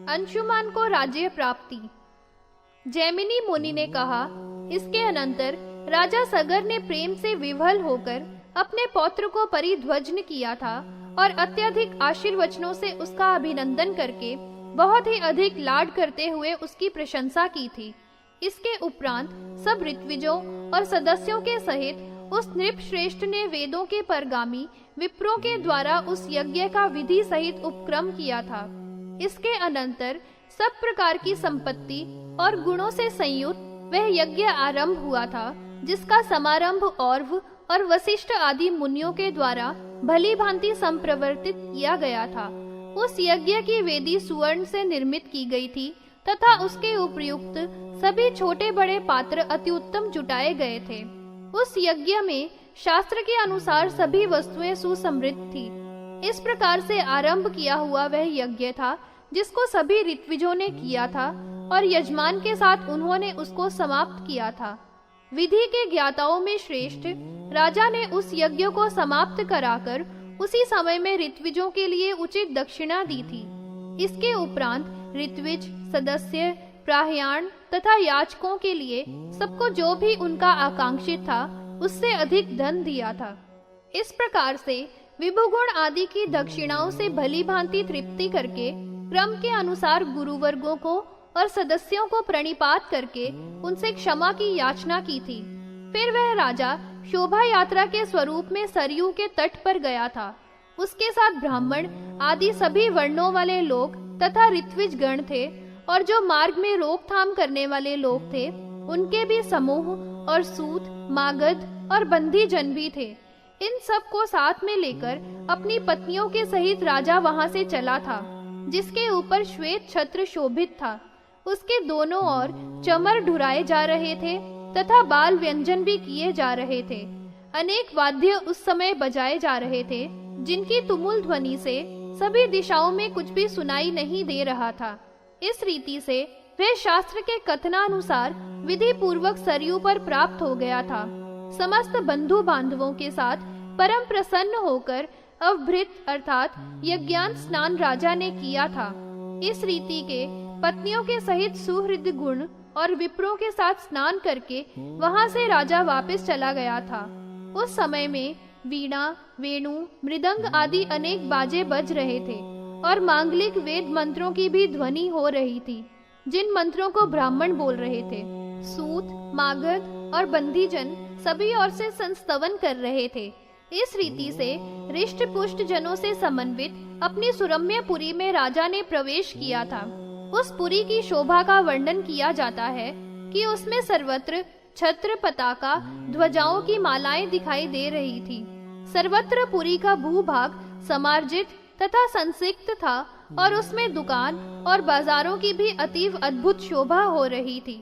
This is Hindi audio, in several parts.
अंशुमान को राज्य प्राप्ति। जैमिनी मुनि ने कहा, इसके अनंतर राजा सगर ने प्रेम से विह्वल होकर अपने पौत्र को परिध्वजन किया था और अत्यधिक आशीर्वचनों से उसका अभिनंदन करके बहुत ही अधिक लाड करते हुए उसकी प्रशंसा की थी। इसके उपरांत सब ऋत्विजों और सदस्यों के सहित उस नृप श्रेष्ठ ने वेदों के परगामी विप्रों के द्वारा उस यज्ञ का विधि सहित उपक्रम किया था। इसके अनंतर सब प्रकार की संपत्ति और गुणों से संयुक्त वह यज्ञ आरंभ हुआ था, जिसका समारंभ और्व और वशिष्ठ आदि मुनियों के द्वारा भली भांति संप्रवर्तित किया गया था। उस यज्ञ की वेदी सुवर्ण से निर्मित की गई थी तथा उसके उपयुक्त सभी छोटे बड़े पात्र अति उत्तम जुटाए गए थे। उस यज्ञ में शास्त्र के अनुसार सभी वस्तुएं सुसमृद्ध थी। इस प्रकार से आरंभ किया हुआ वह यज्ञ था, जिसको सभी ऋत्विजों ने किया था और यजमान के साथ उन्होंने उसको समाप्त किया था। विधि के ज्ञाताओं में श्रेष्ठ राजा ने उस यज्ञ को समाप्त कराकर उसी समय में ऋत्विजों के लिए उचित दक्षिणा दी थी। इसके उपरांत ऋत्विज, सदस्य, प्राह्याण तथा याचकों के लिए सबको जो भी उनका आकांक्षित था उससे अधिक धन दिया था। इस प्रकार से विभुगुण आदि की दक्षिणाओं से भली भांति तृप्ति करके क्रम के अनुसार गुरुवर्गों को और सदस्यों को प्रणिपात करके उनसे क्षमा की याचना की थी। फिर वह राजा शोभा यात्रा के स्वरूप में सरयू के तट पर गया था। उसके साथ ब्राह्मण आदि सभी वर्णों वाले लोग तथा ऋत्विज गण थे और जो मार्ग में रोकथाम करने वाले लोग थे उनके भी समूह और सूत, मागध और बंदी जन भी थे। इन सब को साथ में लेकर अपनी पत्नियों के सहित राजा वहां से चला था, जिसके ऊपर श्वेत छत्र शोभित था। उसके दोनों ओर चमर ढुराए जा रहे थे तथा बाल व्यंजन भी किए जा रहे थे। अनेक वाद्य उस समय बजाए जा रहे थे, जिनकी तुमुल ध्वनि से सभी दिशाओं में कुछ भी सुनाई नहीं दे रहा था। इस रीति से वह शास्त्र के कथनानुसार विधि पूर्वक सरयू पर प्राप्त हो गया था। समस्त बंधु बांधवों के साथ परम प्रसन्न होकर अवभृत अर्थात यज्ञान स्नान राजा ने किया था। इस रीति के पत्नियों के सहित सुहृद गुण और विप्रों के साथ स्नान करके वहां से राजा वापस चला गया था। उस समय में वीणा, वेणु, मृदंग आदि अनेक बाजे बज रहे थे और मांगलिक वेद मंत्रों की भी ध्वनि हो रही थी, जिन मंत्रों को ब्राह्मण बोल रहे थे। सूत, मागध और बंदीजन सभी ओर से संस्तवन कर रहे थे। इस रीति से रिष्ट पुष्ट जनों से समन्वित अपनी सुरम्य पुरी में राजा ने प्रवेश किया था। उस पुरी की शोभा का वर्णन किया जाता है कि उसमें सर्वत्र छत्र, पताका, ध्वजाओं की मालाएं दिखाई दे रही थी। सर्वत्र पुरी का भूभाग समार्जित तथा संसिक्त था और उसमें दुकान और बाजारों की भी अतीव अद्भुत शोभा हो रही थी।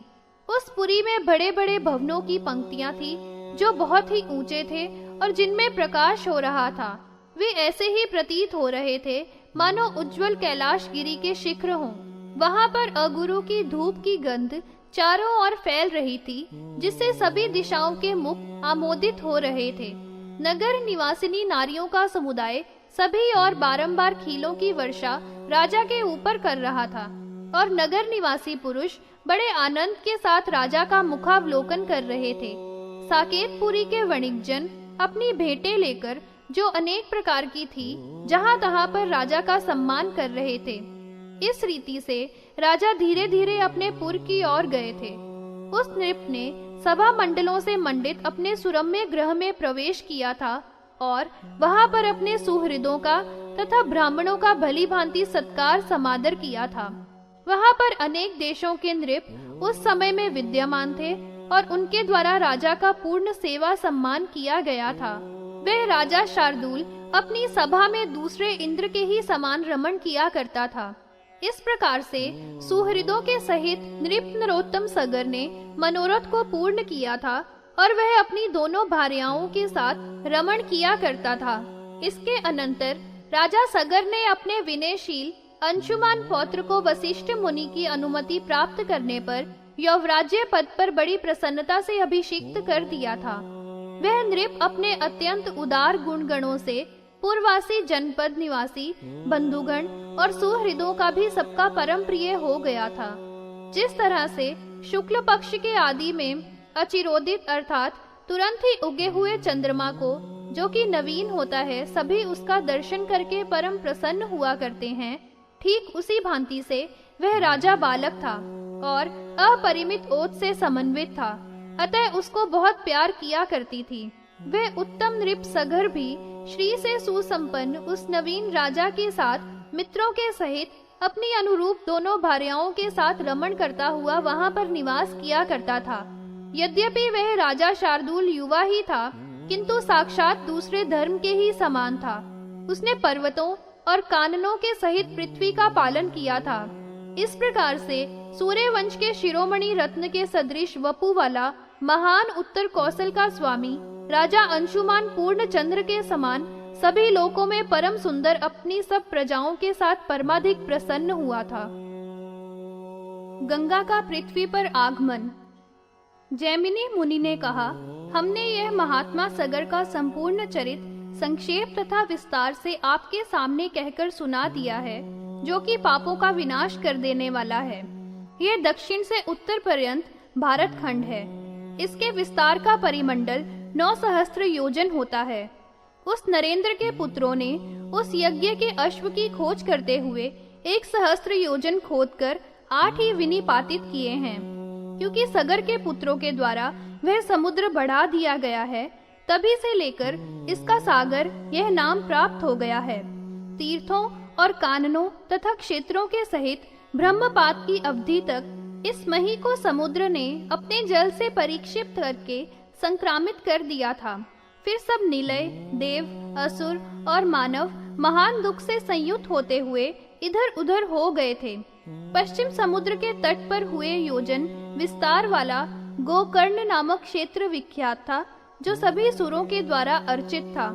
उस पुरी में बड़े बड़े भवनों की पंक्तियां थी, जो बहुत ही ऊंचे थे और जिनमें प्रकाश हो रहा था। वे ऐसे ही प्रतीत हो रहे थे मानो उज्जवल कैलाश गिरी के शिखर हों। वहां पर अगुरु की धूप की गंध चारों ओर फैल रही थी, जिससे सभी दिशाओं के मुख आमोदित हो रहे थे। नगर निवासिनी नारियों का समुदाय सभी और बारंबार खीलों की वर्षा राजा के ऊपर कर रहा था और नगर निवासी पुरुष बड़े आनंद के साथ राजा का मुखावलोकन कर रहे थे। साकेतपुरी के वणिकजन अपनी भेंटें लेकर, जो अनेक प्रकार की थी, जहां तहां पर राजा का सम्मान कर रहे थे। इस रीति से राजा धीरे धीरे अपने पुर की ओर गए थे। उस नृप ने सभा मंडलों से मंडित अपने सुरम्य गृह में प्रवेश किया था और वहां पर अपने सुहृदों का तथा ब्राह्मणों का भली भांति सत्कार समादर किया था। वहां पर अनेक देशों के नृप उस समय में विद्यमान थे और उनके द्वारा राजा का पूर्ण सेवा सम्मान किया गया था। वह राजा शार्दूल अपनी सभा में दूसरे इंद्र के ही समान रमण किया करता था। इस प्रकार से सुहृदों के सहित नृप नरोत्तम सगर ने मनोरथ को पूर्ण किया था और वह अपनी दोनों भार्याओं के साथ रमण किया करता था। इसके अनंतर राजा सगर ने अपने विनयशील अंशुमान पौत्र को वशिष्ठ मुनि की अनुमति प्राप्त करने पर यौवराज्य पद पर बड़ी प्रसन्नता से अभिषिक्त कर दिया था। वह नृप अपने अत्यंत उदार गुण गणों से पूर्ववासी जनपद निवासी बंधुगण और सुहृदों का भी सबका परम प्रिय हो गया था। जिस तरह से शुक्ल पक्ष के आदि में अचिरोदित अर्थात तुरंत ही उगे हुए चंद्रमा को, जो कि नवीन होता है, सभी उसका दर्शन करके परम प्रसन्न हुआ करते हैं, ठीक उसी भांति से वह राजा बालक था और अपरिमित ओज से समन्वित था, अतः उसको बहुत प्यार किया करती थी। वह उत्तम नृप सगर भी श्री से सुसंपन्न उस नवीन राजा के साथ मित्रों के सहित अपनी अनुरूप दोनों भार्याओं के साथ रमण करता हुआ वहां पर निवास किया करता था। यद्यपि वह राजा शार्दूल युवा ही था, किंतु साक्षात दूसरे धर्म के ही समान था। उसने पर्वतों और काननों के सहित पृथ्वी का पालन किया था। इस प्रकार से सूर्यवंश के शिरोमणि रत्न के सदृश वपु वाला महान उत्तर कौशल का स्वामी राजा अंशुमान पूर्ण चंद्र के समान सभी लोकों में परम सुंदर अपनी सब प्रजाओं के साथ परमाधिक प्रसन्न हुआ था। गंगा का पृथ्वी पर आगमन। जैमिनी मुनि ने कहा, हमने यह महात्मा सगर का संपूर्ण चरित्र संक्षेप तथा विस्तार से आपके सामने कहकर सुना दिया है, जो कि पापों का विनाश कर देने वाला है। यह दक्षिण से उत्तर पर्यंत भारत खंड है। इसके विस्तार का परिमंडल 9 सहस्त्र योजन होता है। उस नरेंद्र के पुत्रों ने उस यज्ञ के अश्व की खोज करते हुए 1 सहस्त्र योजन खोदकर 8 ही विनिपातित किए हैं। क्योंकि सगर के पुत्रों के द्वारा वह समुद्र बढ़ा दिया गया है, तभी से लेकर इसका सागर यह नाम प्राप्त हो गया है। तीर्थों और काननों तथा क्षेत्रों के सहित ब्रह्मपात की अवधि तक इस मही को समुद्र ने अपने जल से परिक्षिप्त करके संक्रामित कर दिया था। फिर सब निलय, देव, असुर और मानव महान दुख से संयुक्त होते हुए इधर उधर हो गए थे। पश्चिम समुद्र के तट पर हुए योजन विस्तार वाला गोकर्ण नामक क्षेत्र विख्यात था, जो सभी सुरों के द्वारा अर्चित था।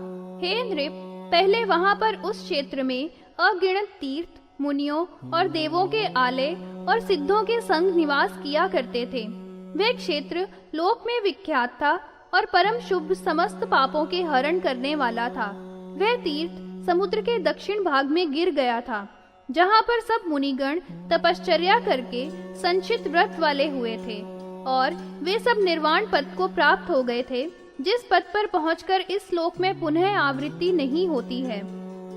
हे नृप, पहले वहां पर उस क्षेत्र में अगिनत तीर्थ, मुनियों और देवों के आलय और सिद्धों के संग निवास किया करते थे। वह क्षेत्र लोक में विख्यात था और परम शुभ समस्त पापों के हरण करने वाला था। वह तीर्थ समुद्र के दक्षिण भाग में गिर गया था, जहाँ पर सब मुनिगण तपश्चर्या करके संचित व्रत वाले हुए थे और वे सब निर्वाण पद को प्राप्त हो गए थे, जिस पद पर पहुंचकर इस लोक में पुनः आवृत्ति नहीं होती है।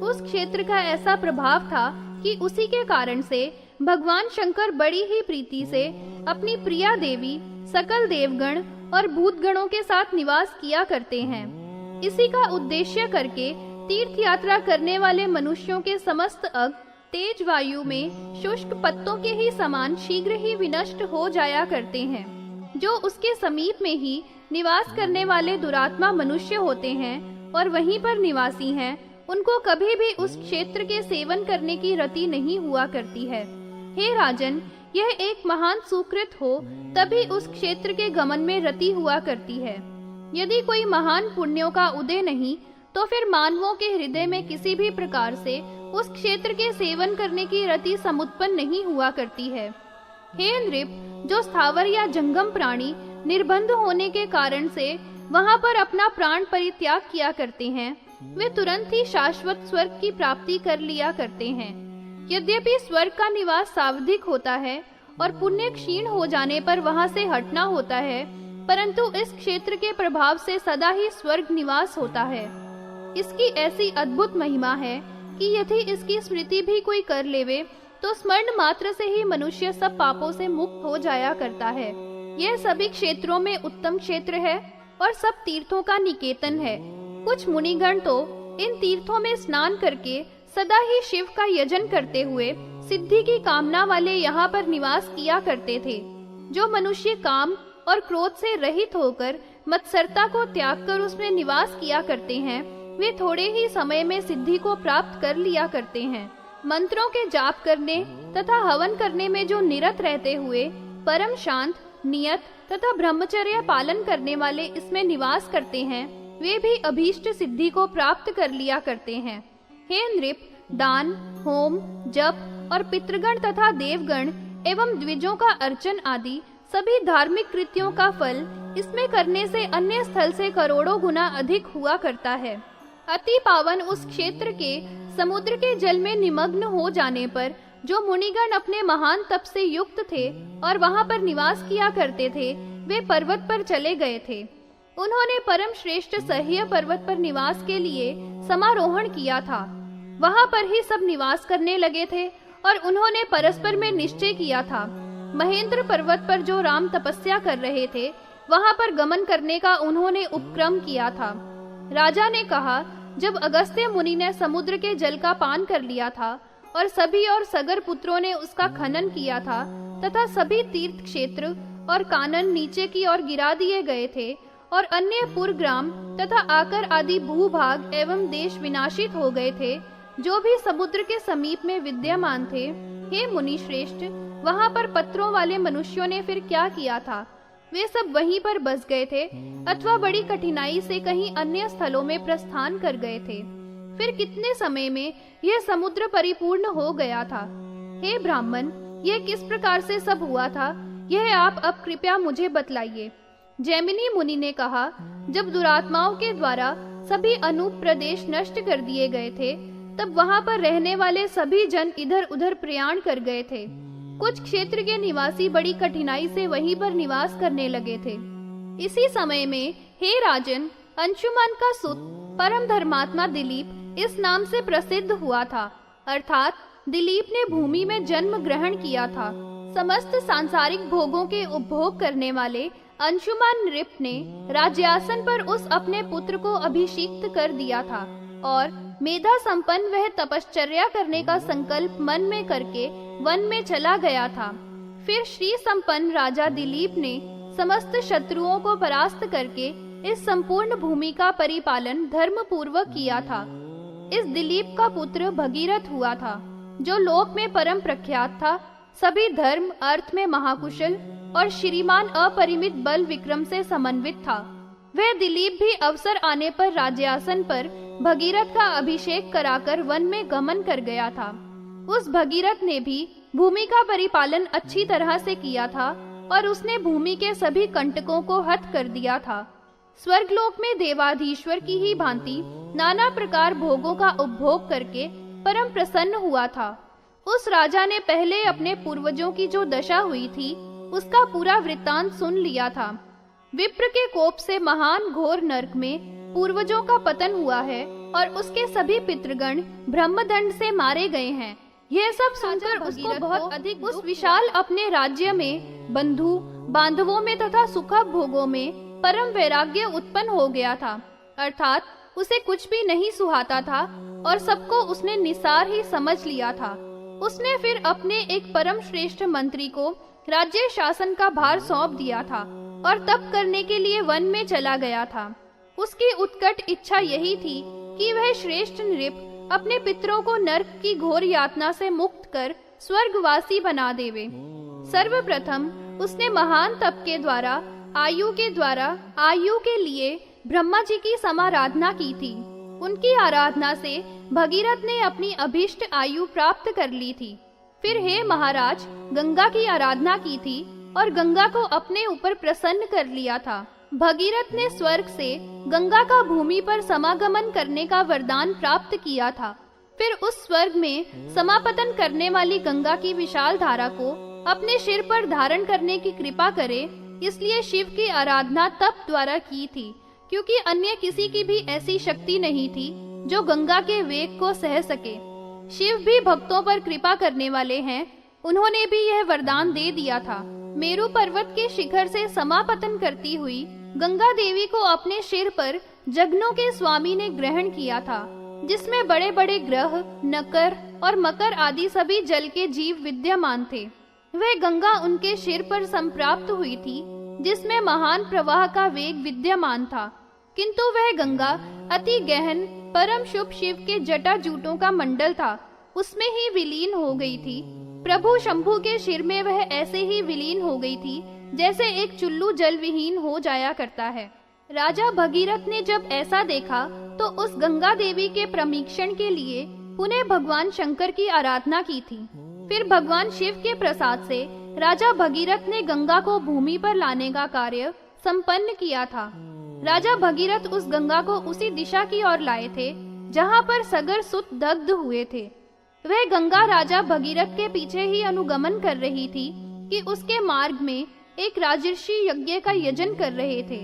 उस क्षेत्र का ऐसा प्रभाव था कि उसी के कारण से भगवान शंकर बड़ी ही प्रीति से अपनी प्रिया देवी सकल देवगण और भूतगणों के साथ निवास किया करते हैं। इसी का उद्देश्य करके तीर्थ यात्रा करने वाले मनुष्यों के समस्त अंग तेज वायु में शुष्क पत्तों के ही समान शीघ्र ही विनष्ट हो जाया करते हैं। जो उसके समीप में ही निवास करने वाले दुरात्मा मनुष्य होते हैं और वहीं पर निवासी हैं, उनको कभी भी उस क्षेत्र के सेवन करने की रति नहीं हुआ करती है। हे राजन, यह एक महान सुकृत हो तभी उस क्षेत्र के गमन में रति हुआ करती है। यदि कोई महान पुण्यों का उदय नहीं, तो फिर मानवों के हृदय में किसी भी प्रकार से उस क्षेत्र के सेवन करने की रति समुत्पन्न नहीं हुआ करती है। हे नृप, जो स्थावर या जंगम प्राणी निर्बंध होने के कारण से वहां पर अपना प्राण परित्याग किया करते हैं, वे तुरंत ही शाश्वत स्वर्ग की प्राप्ति कर लिया करते हैं। यद्यपि स्वर्ग का निवास सावधिक होता है और पुण्य क्षीण हो जाने पर वहां से हटना होता है, परंतु इस क्षेत्र के प्रभाव से सदा ही स्वर्ग निवास होता है। इसकी ऐसी अद्भुत महिमा है कि यदि इसकी स्मृति भी कोई कर लेवे, तो स्मरण मात्र से ही मनुष्य सब पापों से मुक्त हो जाया करता है। यह सभी क्षेत्रों में उत्तम क्षेत्र है और सब तीर्थों का निकेतन है। कुछ मुनिगण तो इन तीर्थों में स्नान करके सदा ही शिव का यजन करते हुए सिद्धि की कामना वाले यहाँ पर निवास किया करते थे। जो मनुष्य काम और क्रोध से रहित होकर मत्सरता को त्याग कर उसमें निवास किया करते हैं, वे थोड़े ही समय में सिद्धि को प्राप्त कर लिया करते हैं। मंत्रों के जाप करने तथा हवन करने में जो निरत रहते हुए परम शांत, नियत तथा ब्रह्मचर्य पालन करने वाले इसमें निवास करते हैं, वे भी अभीष्ट सिद्धि को प्राप्त कर लिया करते हैं। हे नृप, दान, होम, जप और पितृगण तथा देवगण एवं द्विजों का अर्चन आदि सभी धार्मिक कृत्यों का फल इसमें करने से अन्य स्थल से करोड़ों गुना अधिक हुआ करता है। अति पावन उस क्षेत्र के समुद्र के जल में निमग्न हो जाने पर जो मुनिगण अपने महान तप से युक्त थे और वहां पर निवास किया करते थे, वे पर्वत पर चले गए थे। उन्होंने परम श्रेष्ठ सह्य पर्वत पर निवास के लिए समारोहण किया था। वहां पर ही सब निवास करने लगे थे और उन्होंने परस्पर में निश्चय किया था। महेंद्र पर्वत पर जो राम तपस्या कर रहे थे, वहां पर गमन करने का उन्होंने उपक्रम किया था। राजा ने कहा, जब अगस्त्य मुनि ने समुद्र के जल का पान कर लिया था और सभी और सगर पुत्रों ने उसका खनन किया था तथा सभी तीर्थ क्षेत्र और कानन नीचे की ओर गिरा दिए गए थे और अन्य पुरग्राम तथा आकर आदि भूभाग एवं देश विनाशित हो गए थे, जो भी समुद्र के समीप में विद्यमान थे, हे मुनि श्रेष्ठ, वहां पर पत्रों वाले मनुष्यों ने फिर क्या किया था? वे सब वहीं पर बस गए थे अथवा बड़ी कठिनाई से कहीं अन्य स्थलों में प्रस्थान कर गए थे। फिर कितने समय में यह समुद्र परिपूर्ण हो गया था? हे ब्राह्मण, यह किस प्रकार से सब हुआ था, यह आप अब कृपया मुझे बतलाइए। जैमिनी मुनि ने कहा, जब दुरात्माओं के द्वारा सभी अनूप प्रदेश नष्ट कर दिए गए थे, तब वहां पर रहने वाले सभी जन इधर उधर प्रयाण कर गए थे। कुछ क्षेत्र के निवासी बड़ी कठिनाई से वहीं पर निवास करने लगे थे। इसी समय में हे राजन, अंशुमान का सुत परम धर्मात्मा दिलीप इस नाम से प्रसिद्ध हुआ था। अर्थात दिलीप ने भूमि में जन्म ग्रहण किया था। समस्त सांसारिक भोगों के उपभोग करने वाले अंशुमान नृप ने राज्यासन पर उस अपने पुत्र को अभिषिक्त कर दिया था और मेधा संपन्न वह तपश्चर्या करने का संकल्प मन में करके वन में चला गया था। फिर श्री संपन्न राजा दिलीप ने समस्त शत्रुओं को परास्त करके इस संपूर्ण भूमि का परिपालन धर्म पूर्वक किया था। इस दिलीप का पुत्र भगीरथ हुआ था, जो लोक में परम प्रख्यात था, सभी धर्म अर्थ में महाकुशल और श्रीमान अपरिमित बल विक्रम से समन्वित था। वह दिलीप भी अवसर आने पर राज्यासन पर भगीरथ का अभिषेक कराकर वन में गमन कर गया था। उस भगीरथ ने भी भूमि का परिपालन अच्छी तरह से किया था और उसने भूमि के सभी कंटकों को हत कर दिया था। स्वर्गलोक में देवाधीश्वर की ही भांति नाना प्रकार भोगों का उपभोग करके परम प्रसन्न हुआ था। उस राजा ने पहले अपने पूर्वजों की जो दशा हुई थी, उसका पूरा वृत्तांत सुन लिया था। विप्र के कोप से महान घोर नरक में पूर्वजों का पतन हुआ है और उसके सभी पितृगण ब्रह्मदंड से मारे गए हैं। यह सब सुनकर उसको बहुत अधिक उस विशाल अपने राज्य में बंधु बांधवों में तथा सुख भोगों में परम वैराग्य उत्पन्न हो गया था। अर्थात उसे कुछ भी नहीं सुहाता था और सबको उसने निसार ही समझ लिया था। उसने फिर अपने एक परम श्रेष्ठ मंत्री को राज्य शासन का भार सौंप दिया था और तप करने के लिए वन में चला गया था। उसकी उत्कट इच्छा यही थी कि वह श्रेष्ठ नृप अपने पितरों को नरक की घोर यातना से मुक्त कर स्वर्गवासी बना देवे। सर्वप्रथम उसने महान तप के द्वारा आयु के लिए ब्रह्मा जी की समाराधना की थी। उनकी आराधना से भगीरथ ने अपनी अभीष्ट आयु प्राप्त कर ली थी। फिर हे महाराज, गंगा की आराधना की थी और गंगा को अपने ऊपर प्रसन्न कर लिया था। भगीरथ ने स्वर्ग से गंगा का भूमि पर समागमन करने का वरदान प्राप्त किया था। फिर उस स्वर्ग में समापतन करने वाली गंगा की विशाल धारा को अपने सिर पर धारण करने की कृपा करे, इसलिए शिव की आराधना तप द्वारा की थी, क्योंकि अन्य किसी की भी ऐसी शक्ति नहीं थी जो गंगा के वेग को सह सके। शिव भी भक्तों पर कृपा करने वाले हैं, उन्होंने भी यह वरदान दे दिया था। मेरु पर्वत के शिखर से समापतन करती हुई गंगा देवी को अपने सिर पर जगनों के स्वामी ने ग्रहण किया था, जिसमें बड़े बड़े ग्रह, नकर और मकर आदि सभी जल के जीव विद्यमान थे। वह गंगा उनके सिर पर संप्राप्त हुई थी, जिसमें महान प्रवाह का वेग विद्यमान था, किंतु वह गंगा अति गहन परम शुभ शिव के जटा जूटों का मंडल था, उसमें ही विलीन हो गई थी। प्रभु शंभु के सिर में वह ऐसे ही विलीन हो गई थी जैसे एक चुल्लू जल विहीन हो जाया करता है। राजा भगीरथ ने जब ऐसा देखा तो उस गंगा देवी के प्रमीक्षण के लिए पुनः भगवान शंकर की आराधना की थी। फिर भगवान शिव के प्रसाद से राजा भगीरथ ने गंगा को भूमि पर लाने का कार्य संपन्न किया था। राजा भगीरथ उस गंगा को उसी दिशा की ओर लाए थे जहाँ पर सगर सुत दग्ध हुए थे। वह गंगा राजा भगीरथ के पीछे ही अनुगमन कर रही थी कि उसके मार्ग में एक राजर्षि यज्ञ का यजन कर रहे थे।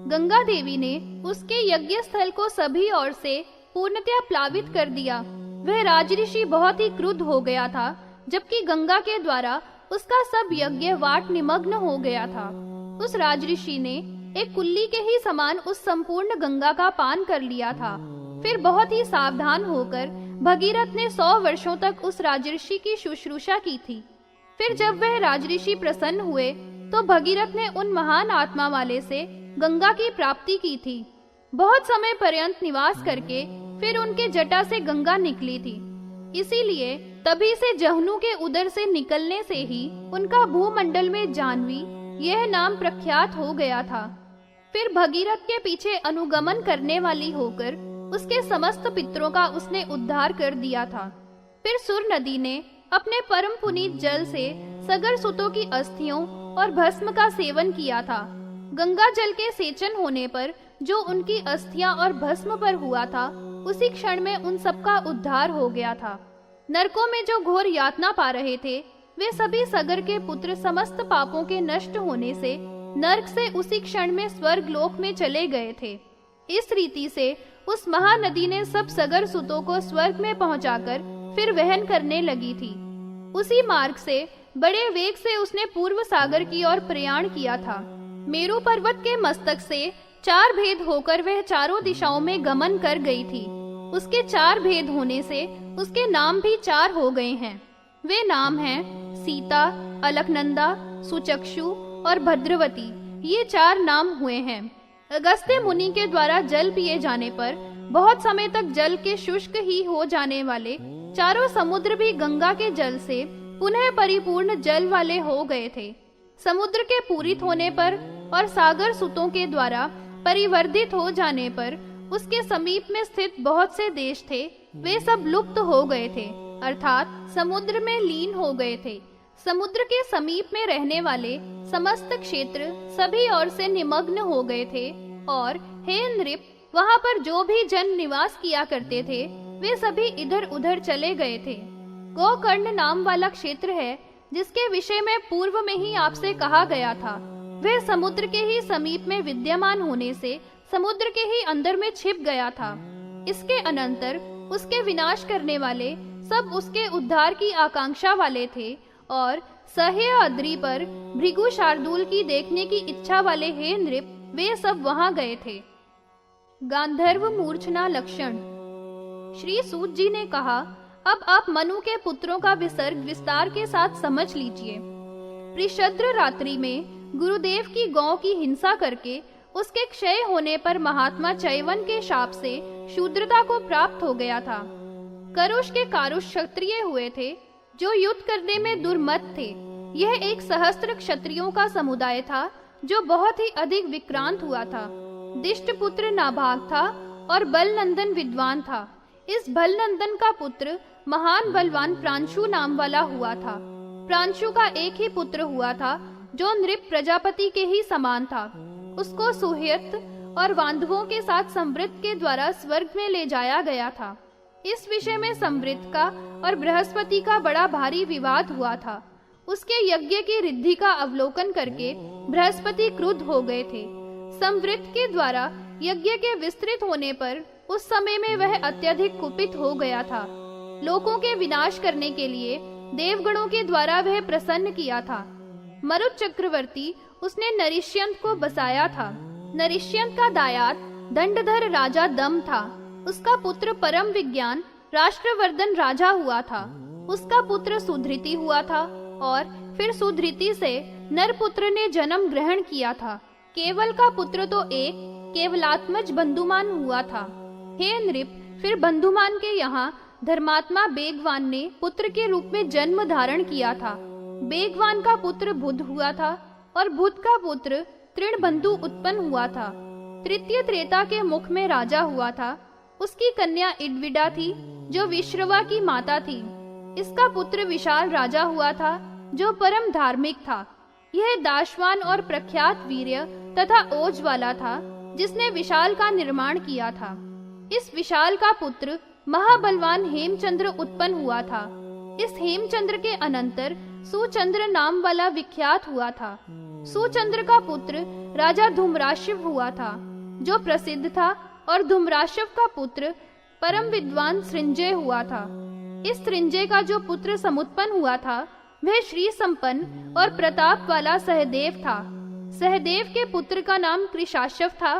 गंगा देवी ने उसके यज्ञ स्थल को सभी ओर से पूर्णतया प्लावित कर दिया। वह राजऋषि बहुत ही क्रुद्ध हो गया था, जबकि गंगा के द्वारा उसका सब यज्ञ वाट निमग्न हो गया था। उस राजऋषि ने एक कुल्ली के ही समान उस संपूर्ण गंगा का पान कर लिया था। फिर बहुत ही सावधान होकर भगीरथ ने 100 वर्षों तक उस राजऋषि की शुश्रूषा की थी। फिर जब वह राजऋषि प्रसन्न हुए तो भगीरथ ने उन महान आत्मा वाले से गंगा की प्राप्ति की थी। बहुत समय पर्यंत निवास करके फिर उनके जटा से गंगा निकली थी। इसीलिए तभी से जहनु के उदर से निकलने से ही उनका भूमंडल में जाह्नवी यह नाम प्रख्यात हो गया था। फिर भगीरथ के पीछे अनुगमन करने वाली होकर उसके समस्त पितरों का उसने उद्धार कर दिया था। फिर सुर नदी ने अपने परम पुनीत जल से सगर सुतों की अस्थियों और भस्म का सेवन किया था। गंगा जल के सेचन होने पर जो उनकी अस्थियां और भस्म पर हुआ था, उसी क्षण में उन सबका उद्धार हो गया था। नरकों में जो घोर यातना पा रहे थे, वे सभी सगर के पुत्र समस्त पापों के नष्ट होने से नरक से उसी क्षण में स्वर्ग लोक में चले गए थे। इस रीति से उस महानदी ने सब सगर सुतों को स्वर्ग में पहुंचाकर फिर वहन करने लगी थी। उसी मार्ग से बड़े वेग से उसने पूर्व सागर की ओर प्रयाण किया था। मेरु पर्वत के मस्तक से 4 भेद होकर वह चारों दिशाओं में गमन कर गई थी। उसके 4 भेद होने से उसके नाम भी 4 हो गए हैं। वे नाम हैं सीता, अलकनंदा, सुचक्षु और भद्रवती। ये 4 नाम हुए हैं। अगस्त्य मुनि के द्वारा जल पिए जाने पर बहुत समय तक जल के शुष्क ही हो जाने वाले चारों समुद्र भी गंगा के जल से पुनः परिपूर्ण जल वाले हो गए थे। समुद्र के पूरित होने पर और सागर सुतों के द्वारा परिवर्धित हो जाने पर उसके समीप में स्थित बहुत से देश थे, वे सब लुप्त हो गए थे, अर्थात समुद्र में लीन हो गए थे। समुद्र के समीप में रहने वाले समस्त क्षेत्र सभी ओर से निमग्न हो गए थे और हे नृप, वहाँ पर जो भी जन निवास किया करते थे, वे सभी इधर उधर चले गए थे। गोकर्ण नाम वाला क्षेत्र है, जिसके विषय में पूर्व में ही आपसे कहा गया था। वह समुद्र के ही समीप में विद्यमान होने से समुद्र के ही अंदर में छिप गया था। इसके अनंतर उसके विनाश करने वाले सब उसके उद्धार की आकांक्षा वाले थे और सह्य अद्रि पर भृगु शार्दूल की देखने की इच्छा वाले हे नृप, वे सब वहां गए थे। गांधर्व मूर्छना लक्षण। श्री सूत जी ने कहा, अब आप मनु के पुत्रों का विसर्ग विस्तार के साथ समझ लीजिए। त्रिशद्र रात्रि में गुरुदेव की गौ की हिंसा करके उसके क्षय होने पर महात्मा चैवन के शाप से शूद्रता को प्राप्त हो गया था। करुष के कारुष क्षत्रिय हुए थे, जो युद्ध करने में दुर्मत थे। यह एक सहस्त्र क्षत्रियों का समुदाय था, जो बहुत ही अधिक विक्रांत हुआ था। दिष्ट पुत्र नाभाग था और बलनंदन विद्वान था। इस बलनंदन का पुत्र महान बलवान प्रांशु नाम वाला हुआ था। प्रांशु का एक ही पुत्र हुआ था, जो नृप प्रजापति के ही समान था। उसको सुहृत और बांधवों के साथ संवृत के द्वारा स्वर्ग में ले जाया गया था। इस विषय में संवृत का और बृहस्पति का बड़ा भारी विवाद हुआ था। उसके यज्ञ की रिद्धि का अवलोकन करके बृहस्पति क्रुद्ध हो गए थे। संवृत के द्वारा यज्ञ के विस्तृत होने पर उस समय में वह अत्यधिक कुपित हो गया था। लोकों के विनाश करने के लिए देवगणों के द्वारा वह प्रसन्न किया था। मरुत चक्रवर्ती उसने नरिष्यंत को बसाया था। नरिष्यंत का दायाद दंडधर राजा दम था। उसका पुत्र परम विज्ञान राष्ट्रवर्धन राजा हुआ था। उसका पुत्र सुधृति हुआ था और फिर सुधृति से नरपुत्र ने जन्म ग्रहण किया था। केवल का पुत्र तो एक केवलात्मज बंधुमान हुआ था। हे नृप, फिर बंधुमान के यहाँ धर्मात्मा बेगवान ने पुत्र के रूप में जन्म धारण किया था। बेगवान का पुत्र बुध हुआ था और बुध का पुत्र तृणबंधु उत्पन्न हुआ था। तृतीय त्रेता के मुख में राजा हुआ था। उसकी कन्या इडविडा थी, जो विश्रवा की माता थी। इसका पुत्र विशाल राजा हुआ था, जो परम धार्मिक था। यह दाशवान और प्रख्यात वीर्य तथा ओज वाला था। जिसने विशाल का निर्माण किया था। इस विशाल का पुत्र महाबलवान हेमचंद्र उत्पन्न हुआ था। इस हेमचंद्र के अनंतर सुचंद्र नाम वाला विख्यात हुआ था। सुचंद्र का पुत्र राजा धूम्राशिव हुआ था, जो प्रसिद्ध था, और धूम्राशिव का पुत्र परम विद्वान सृंजय हुआ था। इस सृंजय का जो पुत्र समुत्पन्न हुआ था वह श्री संपन्न और प्रताप वाला सहदेव था। सहदेव के पुत्र का नाम कृशाशव था।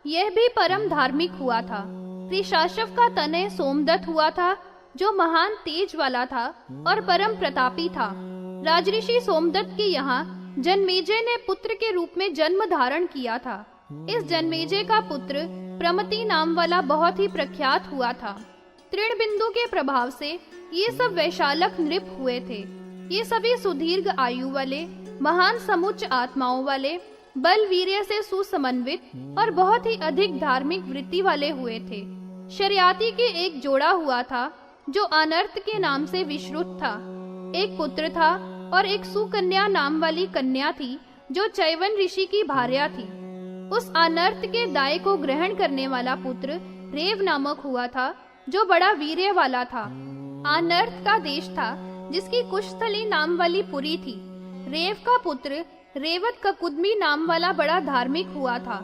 यह भी परम धार्मिक हुआ था। कृशाशव का तनय सोमदत्त हुआ था, जो महान तेज वाला था और परम प्रतापी था। राजऋषि सोमदत्त के यहाँ जन्मेजय ने पुत्र के रूप में जन्म धारण किया था। इस जन्मेजय का पुत्र प्रमति नाम वाला बहुत ही प्रख्यात हुआ था। तृणबिंदु के प्रभाव से ये सब वैशालक नृप हुए थे। ये सभी सुदीर्घ आयु वाले, महान समुच्च आत्माओं वाले, बल वीर्य से सुसमन्वित और बहुत ही अधिक धार्मिक वृत्ति वाले हुए थे। शर्याती के एक जोड़ा हुआ था, जो अनर्थ के नाम से विश्रुत था। एक पुत्र था और एक सुकन्या नाम वाली कन्या थी, जो चैवन ऋषि की भार्या थी। उस अनर्थ के दाय को ग्रहण करने वाला पुत्र रेव नामक हुआ था, जो बड़ा वीर्य वाला था। अनर्थ का देश था, जिसकी कुशस्थली नाम वाली पुरी थी। रेव का पुत्र रेवत ककुदमी नाम वाला बड़ा धार्मिक हुआ था।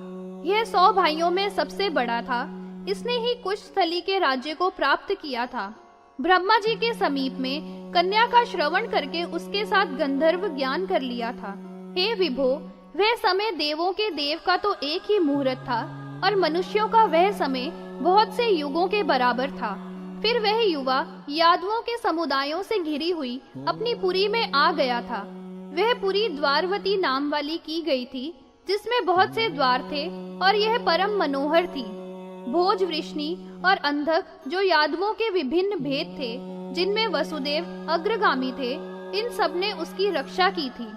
यह 100 भाइयों में सबसे बड़ा था। इसने ही कुशस्थली के राज्य को प्राप्त किया था। ब्रह्मा जी के समीप में कन्या का श्रवण करके उसके साथ गंधर्व ज्ञान कर लिया था। हे विभो, वह समय देवों के देव का तो एक ही मुहूर्त था और मनुष्यों का वह समय बहुत से युगों के बराबर था। फिर वह युवा यादवों के समुदायों से घिरी हुई अपनी पुरी में आ गया था। वह पुरी द्वारवती नाम वाली की गई थी, जिसमें बहुत से द्वार थे और यह परम मनोहर थी। भोज, वृष्णि और अंधक, जो यादवों के विभिन्न भेद थे, जिनमें वसुदेव अग्रगामी थे, इन सब ने उसकी रक्षा की थी।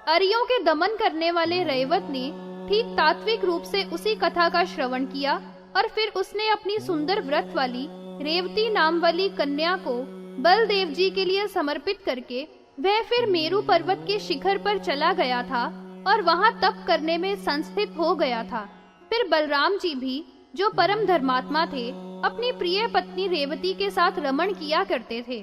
अरियों के दमन करने वाले रैवत ने ठीक तात्विक रूप से उसी कथा का श्रवण किया और फिर उसने अपनी सुंदर व्रत वाली रेवती नाम वाली कन्या को बलदेव जी के लिए समर्पित करके वह फिर मेरु पर्वत के शिखर पर चला गया था और वहां तप करने में संस्थित हो गया था। फिर बलराम जी भी, जो परम धर्मात्मा थे, अपनी प्रिय पत्नी रेवती के साथ रमण किया करते थे।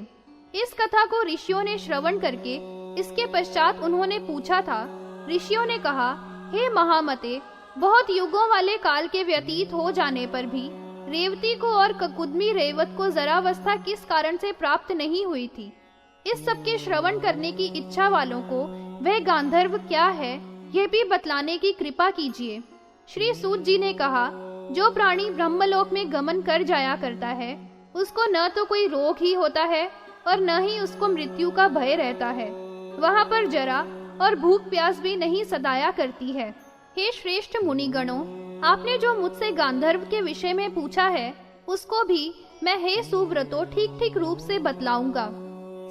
इस कथा को ऋषियों ने श्रवण करके इसके पश्चात उन्होंने पूछा था। ऋषियों ने कहा, हे महामते, बहुत युगों वाले काल के व्यतीत हो जाने पर भी रेवती को और ककुदमी रेवत को जरावस्था किस कारण से प्राप्त नहीं हुई थी। इस सब के श्रवण करने की इच्छा वालों को वह गांधर्व क्या है, यह भी बतलाने की कृपा कीजिए। श्री सूत जी ने कहा, जो प्राणी ब्रह्मलोक में गमन कर जाया करता है, उसको न तो कोई रोग ही होता है और न ही उसको मृत्यु का भय रहता है। वहाँ पर जरा और भूख प्यास भी नहीं सताया करती है। हे श्रेष्ठ मुनिगणों, आपने जो मुझसे गांधर्व के विषय में पूछा है, उसको भी मैं हे सुव्रतो ठीक ठीक रूप से बतलाऊंगा।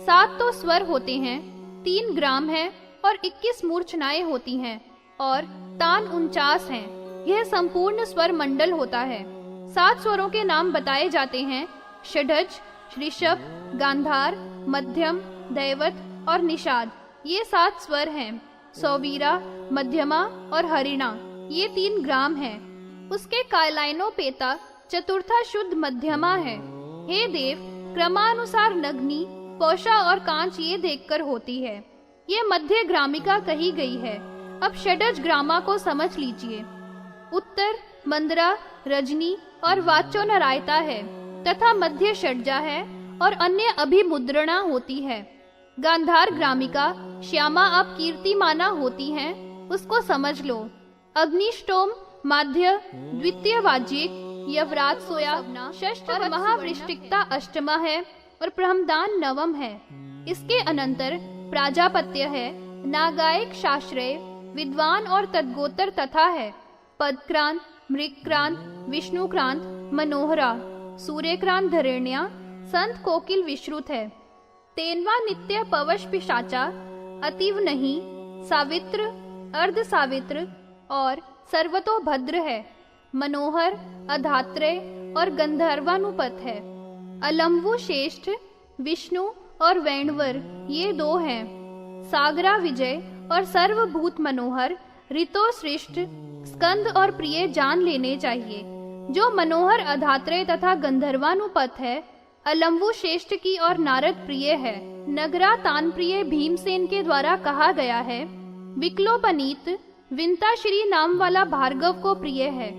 7 तो स्वर होते हैं, 3 ग्राम है और 21 मूर्छनाएं होती हैं और तान 49 हैं। यह संपूर्ण स्वर मंडल होता है। 7 स्वरों के नाम बताए जाते हैं: षडज, ऋषभ, गांधार, मध्यम, दैवत और निषाद। ये 7 स्वर हैं। सौवीरा, मध्यमा और हरिणा, ये 3 ग्राम हैं। उसके कालायनोपेता चतुर्था शुद्ध मध्यमा है। हे देव, क्रमानुसार नग्नि, पौषा और कांच ये देखकर होती है। ये मध्य ग्रामिका कही गई है। अब षडज ग्रामा को समझ लीजिए। उत्तर मंदरा, रजनी और वाचोनरायता है तथा मध्य षड्जा है और अन्य अभिमुद्रणा होती है। गांधार ग्रामिका श्यामा अब कीर्तिमाना होती हैं, उसको समझ लो। अग्निष्टोम माध्य, द्वितीय वाजिक, यवराज सोया, षष्ठ और महावृष्टिकता अष्टमा है और ब्रह्मदान नवम है। इसके अनंतर प्राजापत्य है, नागायक शास्त्रय, विद्वान और तद्गोत्र तथा है। पदक्रांत, मृगक्रांत, विष्णुक्रांत, मनोहरा, सूर्यक्रांत धरण्या, संत कोकिल विश्रुत है। तेनवा नित्य पवश पिशाचा, अतीव नहीं, सावित्र, अर्ध सावित्र और सर्वतो भद्र है। मनोहर, अधात्रेय और गंधर्वानुपत है। अलम्बु श्रेष्ठ, विष्णु और वैणवर ये 2 हैं। सागरा विजय और सर्वभूत मनोहर, ऋतो श्रेष्ठ, स्कंद और प्रिय जान लेने चाहिए। जो मनोहर अधात्रेय तथा गंधर्वानुपत है, अलम्बु श्रेष्ठ की और नारद प्रिय है। नगरा तान प्रिय भीमसेन के द्वारा कहा गया है। विकलोपनीत विंताश्री नाम वाला भार्गव को प्रिय है।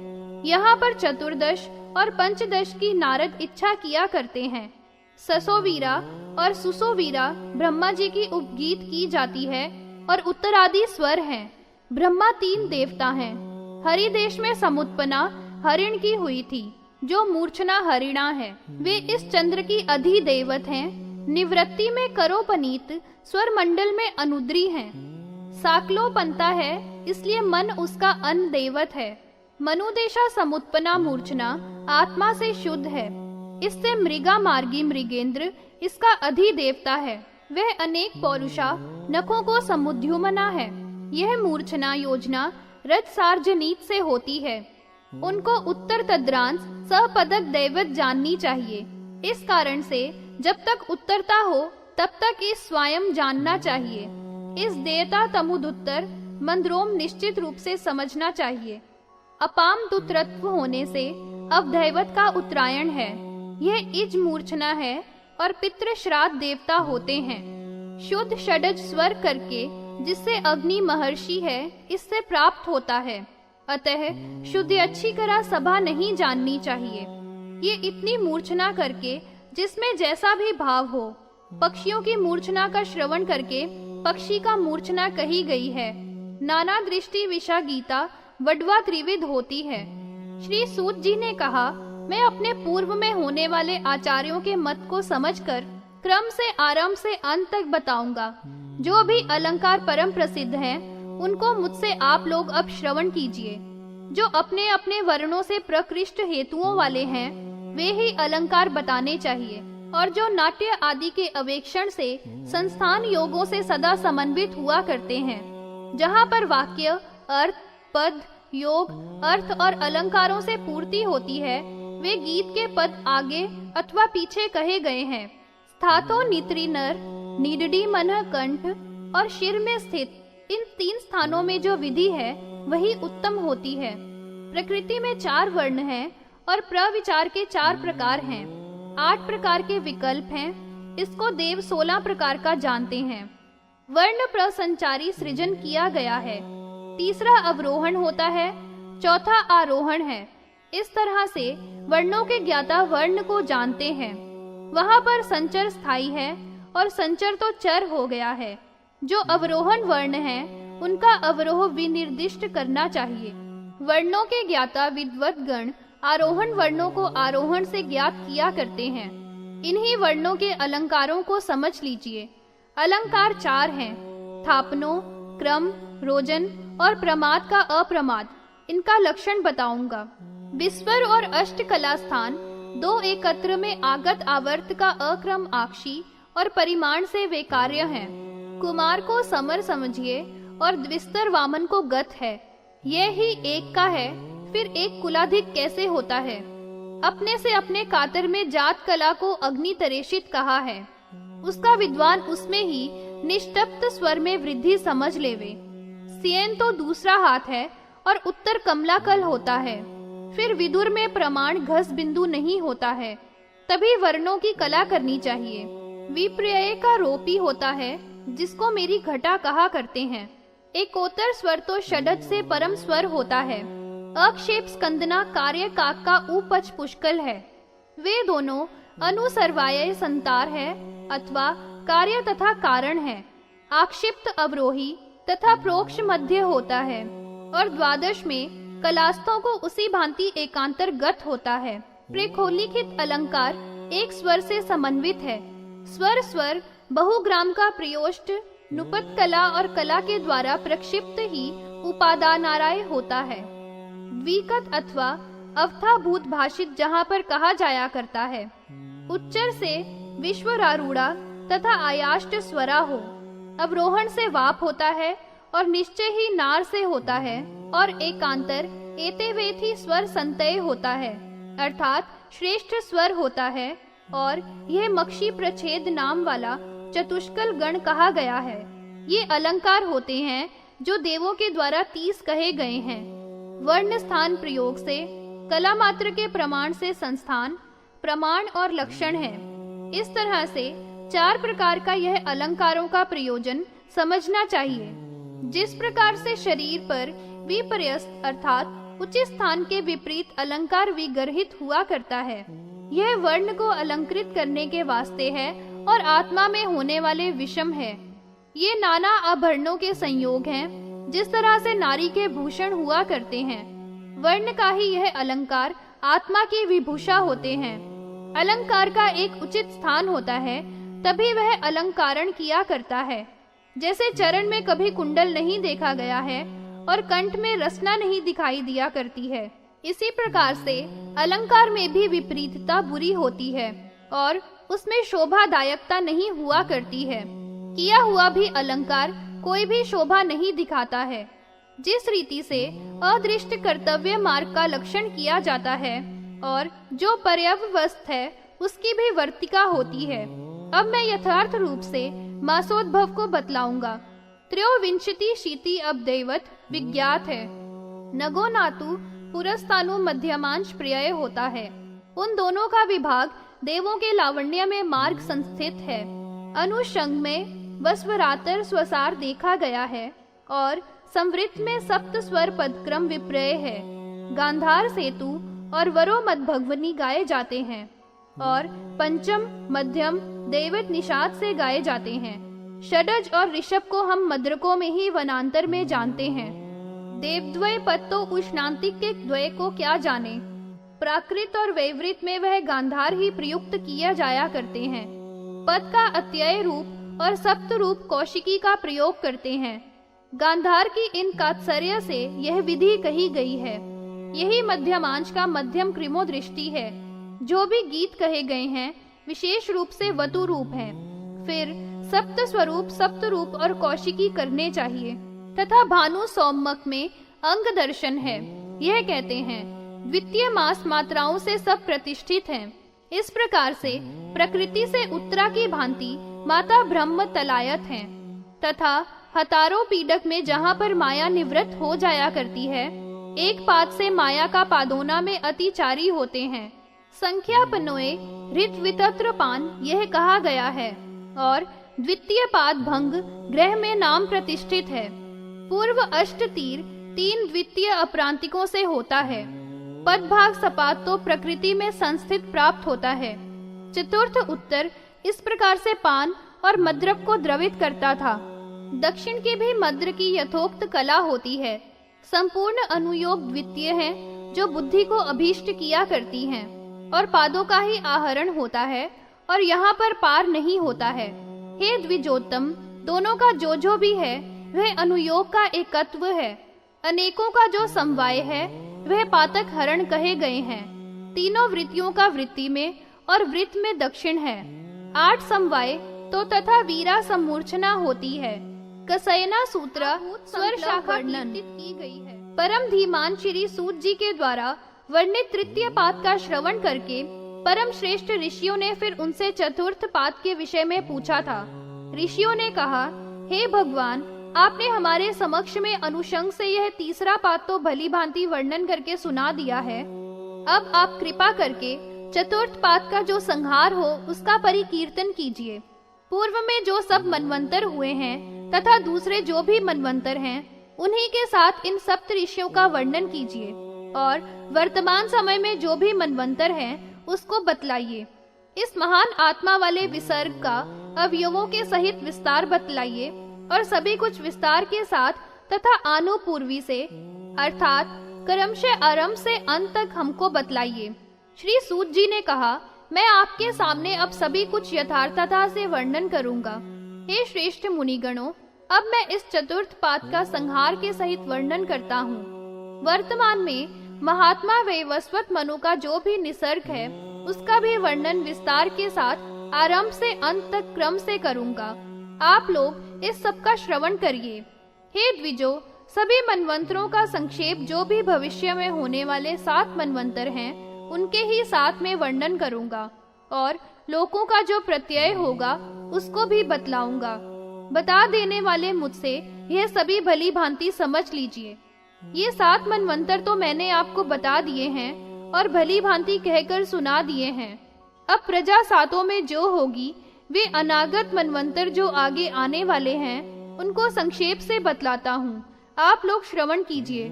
यहाँ पर चतुर्दश और पंचदश की नारद इच्छा किया करते हैं। ससोवीरा और सुसोवीरा ब्रह्मा जी की उपगीत की जाती है और उत्तरादि स्वर हैं। ब्रह्मा 3 देवता हैं। हरिदेश में समुत्पन्ना हरिण की हुई थी, जो मूर्छना हरिणा है। वे इस चंद्र की अधिदेवत हैं। निवृत्ति में करोपनीत स्वर मंडल में अनुद्री हैं। साकलोपंता है, इसलिए मन उसका अन्न देवत है। मनुदेशा समुत्पन्ना मूर्छना आत्मा से शुद्ध है। इससे मृगा मार्गी मृगेंद्र इसका अधिदेवता है। वह अनेक पौरुषा नखों को समुद्युमना है। यह मूर्छना योजना रज सार्जनीत से होती है। उनको उत्तर तद्रांश सहपदक दैवत जाननी चाहिए। इस कारण से जब तक उत्तरता हो तब तक इस स्वयं जानना चाहिए। इस देयता तमुदुत्तर मंद्रोम निश्चित रूप से समझना चाहिए। अपाम दुत्रत्व होने से अवदैवत का उत्तरायण है। यह इज मूर्छना है और पितृ श्राद्ध देवता होते हैं। शुद्ध षडज स्वर करके जिससे अग्नि महर्षि है, इससे प्राप्त होता है। अतः शुद्ध अच्छी तरह सभा नहीं जाननी चाहिए। ये इतनी मूर्छना करके जिसमें जैसा भी भाव हो। पक्षियों की मूर्छना का श्रवण करके पक्षी का मूर्छना कही गई है। नाना दृष्टि विषा गीता वडवा त्रिविध होती है। श्री सूत जी ने कहा, मैं अपने पूर्व में होने वाले आचार्यों के मत को समझकर क्रम से आरंभ से अंत तक बताऊंगा। जो भी अलंकार परम प्रसिद्ध हैं, उनको मुझसे आप लोग अब श्रवण कीजिए। जो अपने अपने वर्णों से प्रकृष्ट हेतुओं वाले हैं, वे ही अलंकार बताने चाहिए। और जो नाट्य आदि के अवेक्षण से संस्थान योगों से सदा समन्वित हुआ करते हैं, जहाँ पर वाक्य, अर्थ, पद, योग, अर्थ और अलंकारों से पूर्ति होती है, वे गीत के पद आगे अथवा पीछे कहे गए हैं। स्थातो नित्री नर, नीडडी मनः कंठ और शिर में स्थित इन 3 स्थानों में जो विधि है वही उत्तम होती है। प्रकृति में 4 वर्ण हैं और प्रविचार के 4 प्रकार हैं। 8 प्रकार के विकल्प हैं। इसको देव 16 प्रकार का जानते हैं। वर्ण प्रसंचारी सृजन किया गया है। तीसरा अवरोहण होता है, चौथा आरोहण है। इस तरह से वर्णों के ज्ञाता वर्ण को जानते हैं। वहाँ पर संचर स्थायी है और संचर तो चर हो गया है। जो अवरोहण वर्ण हैं, उनका अवरोह विनिर्दिष्ट करना चाहिए। वर्णों के ज्ञाता विद्वत गण आरोहण वर्णों को आरोहण से ज्ञात किया करते हैं। इन्हीं वर्णों के अलंकारों को समझ लीजिए। अलंकार 4 हैं, थापनो, क्रम, रोजन और प्रमाद का अप्रमाद। इनका लक्षण बताऊंगा। विस्वर और अष्ट कला स्थान 2 एकत्र में आगत आवर्त का अक्रम आक्षी और परिमाण से वे कार्य हैं। कुमार को समर समझिए और द्विस्तर वामन को गत है। यह ही एक का है, फिर एक कुलाधिक कैसे होता है। अपने से अपने कातर में जात कला को अग्नि तरेषित कहा है। उसका विद्वान उसमें ही निष्टप्त स्वर में वृद्धि समझ लेवे। सियन तो दूसरा हाथ है और उत्तर कमलाकल होता है। फिर विदुर में प्रमाण घस बिंदु नहीं होता है। तभी वर्णों की कला करनी चाहिए। विपर्यय का रोपी होता है, जिसको मेरी घटा कहा करते हैं। एकोत्तर स्वर तो षडज से परम स्वर होता है। अक्षेप स्कंदना कार्य काक का उपच पुष्कल है। वे दोनों अनुसर्वाय संतार है अथवा कार्य तथा कारण है। आक्षिप्त अवरोही तथा प्रोक्ष मध्य होता है और द्वादश में कलास्थों को उसी भांति एकांतर गत होता है। प्रेखोलिखित अलंकार एक स्वर से समन्वित है। स्वर स्वर बहुग्राम का प्रयोष्ट नुपत कला और कला के द्वारा प्रक्षिप्त ही उपादानाराय होता है। द्विकत अथवा अवथाभूत भाषित जहाँ पर कहा जाया करता है। उच्चर से विश्वरारूढ़ा तथा आयाष्ट स्वरा हो। अवरोहण से वाप होता है और निश्चय ही नार से होता है और एकांतर एतेवेथी स्वर संतय होता है, अर्थात श्रेष्ठ स्वर होता है। और यह मक्षी प्रच्छेद नाम वाला चतुष्कल गण कहा गया है। ये अलंकार होते हैं जो देवों के द्वारा 30 कहे गए हैं। वर्ण स्थान प्रयोग से, कला मात्र के प्रमाण से संस्थान, प्रमाण और लक्षण है। इस तरह से 4 प्रकार का यह अलंकारों का प्रयोजन समझना चाहिए। जिस प्रकार से शरीर पर विपर्यस्त अर्थात उचित स्थान के विपरीत अलंकार विगर्हित हुआ करता है, यह वर्ण को अलंकृत करने के वास्ते है और आत्मा में होने वाले विषम है। ये नाना आभरणों के संयोग हैं, जिस तरह से नारी के भूषण हुआ करते हैं। वर्ण का ही यह अलंकार आत्मा की विभूषा होते हैं। अलंकार का एक उचित स्थान होता है, तभी वह अलंकारण किया करता है। जैसे चरण में कभी कुंडल नहीं देखा गया है और कंठ में रसना नहीं दिखाई दिया करती है, इसी प्रकार से अलंकार में भी विपरीतता बुरी होती है और उसमें शोभादायकता नहीं हुआ करती है। किया हुआ भी अलंकार कोई भी शोभा नहीं दिखाता है। जिस रीति से अदृष्ट कर्तव्य मार्ग का लक्षण किया जाता है और जो पर्यववस्थ है उसकी भी वर्तिका होती है। अब मैं यथार्थ रूप से मासोद्भव को बतलाऊंगा। त्रयोविंशति शीति अब दैवत विज्ञात है। नगो नातु पुरस्तानु मध्यमांश प्रिय होता है। उन दोनों का विभाग देवों के लावण्य में मार्ग संस्थित है। अनुषंग में वस्वरातर स्वसार देखा गया है और संवृत्त में सप्त स्वर पदक्रम विप्रय है। गांधार सेतु और वरो मदभगवनी गाए जाते हैं और पंचम मध्यम दैवत निषाद से गाए जाते हैं। षडज और ऋषभ को हम मद्रकों में ही वनांतर में जानते हैं। देवद्वय पद तो उष्णांतिक के द्वय को क्या जाने। प्राकृत और वैवृत में वह गांधार ही प्रयुक्त किया जाया करते हैं। पद का अत्यय रूप और सप्त रूप कौशिकी का प्रयोग करते हैं। गांधार की इन कात्सर्य से यह विधि कही गई है। यही मध्यमांश का मध्यम क्रिमो दृष्टि है। जो भी गीत कहे गए हैं विशेष रूप से वतु रूप हैं। फिर सप्त स्वरूप, सप्त रूप और कौशिकी करने चाहिए तथा भानु सौम्मक में अंग दर्शन है। यह कहते हैं द्वितीय मास मात्राओं से सब प्रतिष्ठित हैं। इस प्रकार से प्रकृति से उत्तरा की भांति माता ब्रह्म तलायत हैं तथा हतारो पीडक में जहाँ पर माया निवृत्त हो जाया करती है, एक पाद से माया का पादोना में अतिचारी होते हैं। संख्या पनोए ऋत वितत्र पान यह कहा गया है और द्वितीय पाद भंग ग्रह में नाम प्रतिष्ठित है। पूर्व अष्ट तीर 3 द्वितीय अपरांतिकों से होता है। पद भाग सपात तो प्रकृति में संस्थित प्राप्त होता है। चतुर्थ उत्तर इस प्रकार से पान और मद्रक को द्रवित करता था। दक्षिण की भी मद्र की यथोक्त कला होती है। संपूर्ण अनुयोग द्वितीय है जो बुद्धि को अभीष्ट किया करती हैं और पादों का ही आहरण होता है और यहाँ पर पार नहीं होता है। हे द्विजोत्तम, दोनों का जो भी है वह अनुयोग का एकत्व है। अनेकों का जो समवाय है वह पातक हरण कहे गए हैं। तीनों वृत्तियों का वृत्ति में और वृत्त में दक्षिण है। 8 समवाय तो तथा वीरा सम्मूर्छना होती है। कसयना सूत्र स्वर शाखा वर्णित की गई है। परम धीमान श्री सूत जी के द्वारा वर्णित तृतीय पाद का श्रवण करके परम श्रेष्ठ ऋषियों ने फिर उनसे चतुर्थ पाद के विषय में पूछा था। ऋषियों ने कहा, हे भगवान, आपने हमारे समक्ष में अनुषंग से यह तीसरा पाद तो भली भांति वर्णन करके सुना दिया है। अब आप कृपा करके चतुर्थ पाद का जो संहार हो उसका परिकीर्तन कीजिए। पूर्व में जो सब मनवंतर हुए हैं तथा दूसरे जो भी मनवंतर हैं उन्हीं के साथ इन सप्त ऋषियों का वर्णन कीजिए और वर्तमान समय में जो भी मनवंतर हैं उसको बतलाइए। इस महान आत्मा वाले विसर्ग का अवयवों के सहित विस्तार बतलाइए और सभी कुछ विस्तार के साथ तथा आनुपूर्वी से अर्थात क्रमशः आरंभ से अंत तक हमको बतलाइए। श्री सूत जी ने कहा, मैं आपके सामने अब सभी कुछ यथार्थता से वर्णन करूंगा। हे श्रेष्ठ मुनिगणों, अब मैं इस चतुर्थ पाद का संहार के सहित वर्णन करता हूँ। वर्तमान में महात्मा वैवस्वत मनु का जो भी निसर्ग है उसका भी वर्णन विस्तार के साथ आरंभ से अंत तक क्रम से करूंगा। आप लोग इस सब का श्रवण करिए। हे द्विजो, सभी मनवंतरों का संक्षेप जो भी भविष्य में होने वाले 7 मनवंतर हैं उनके ही साथ में वर्णन करूंगा और लोकों का जो प्रत्यय होगा उसको भी बतलाऊंगा। बता देने वाले मुझसे यह सभी भली भांति समझ लीजिए। ये 7 मनवंतर तो मैंने आपको बता दिए हैं और भली भांति कहकर सुना दिए हैं। अब प्रजा सातों में जो होगी वे अनागत मनवंतर जो आगे आने वाले हैं उनको संक्षेप से बतलाता हूँ, आप लोग श्रवण कीजिए।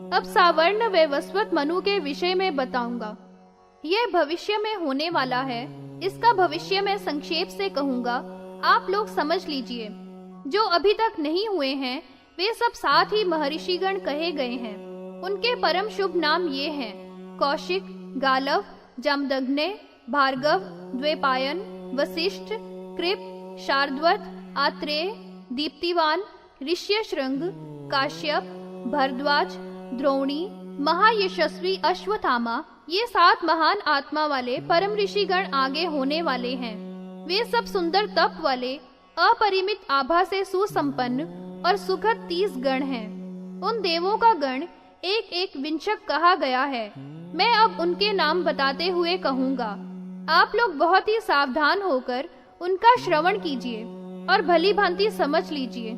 अब सावर्ण वैवस्वत मनु के विषय में बताऊंगा। यह भविष्य में होने वाला है, इसका भविष्य मैं संक्षेप से कहूंगा, आप लोग समझ लीजिए। जो अभी तक नहीं हुए हैं वे सब साथ ही महर्षिगण कहे गए हैं। उनके परम शुभ नाम ये हैं: कौशिक, गालव, जमदग्ने, भार्गव, द्वैपायन, वशिष्ठ, कृप, शार्दवत, आत्रेय, दीप्तिवान, ऋष्यशृंग, काश्यप, भरद्वाज, द्रोणी, महायशस्वी अश्वत्थामा। ये 7 महान आत्मा वाले परम ऋषिगण आगे होने वाले हैं। वे सब सुंदर तप वाले, अपरिमित आभा से सुसंपन्न और सुखद 30 गण हैं। उन देवों का गण एक एक विंशक कहा गया है। मैं अब उनके नाम बताते हुए कहूँगा, आप लोग बहुत ही सावधान होकर उनका श्रवण कीजिए और भली भांति समझ लीजिए।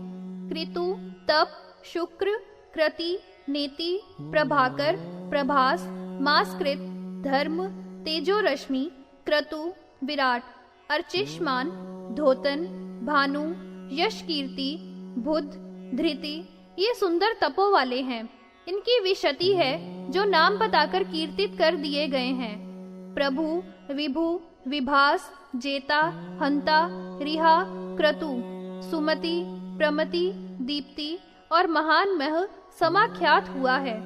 कृतु, तप, शुक्र, कृति, नेति, प्रभाकर, प्रभास, मासकृत, धर्म, तेजोरश्मि, क्रतु, विराट, अर्चिष्मान, धोतन, भानु, यश कीर्ति, बुध, धृति। ये सुंदर तपो वाले हैं। इनकी विशति है जो नाम बताकर कीर्तित कर दिए गए हैं: प्रभु, विभु, विभास, जेता, हंता, रिहा, क्रतु, सुमति, प्रमति, दीप्ति और महान मह समाख्यात हुआ है।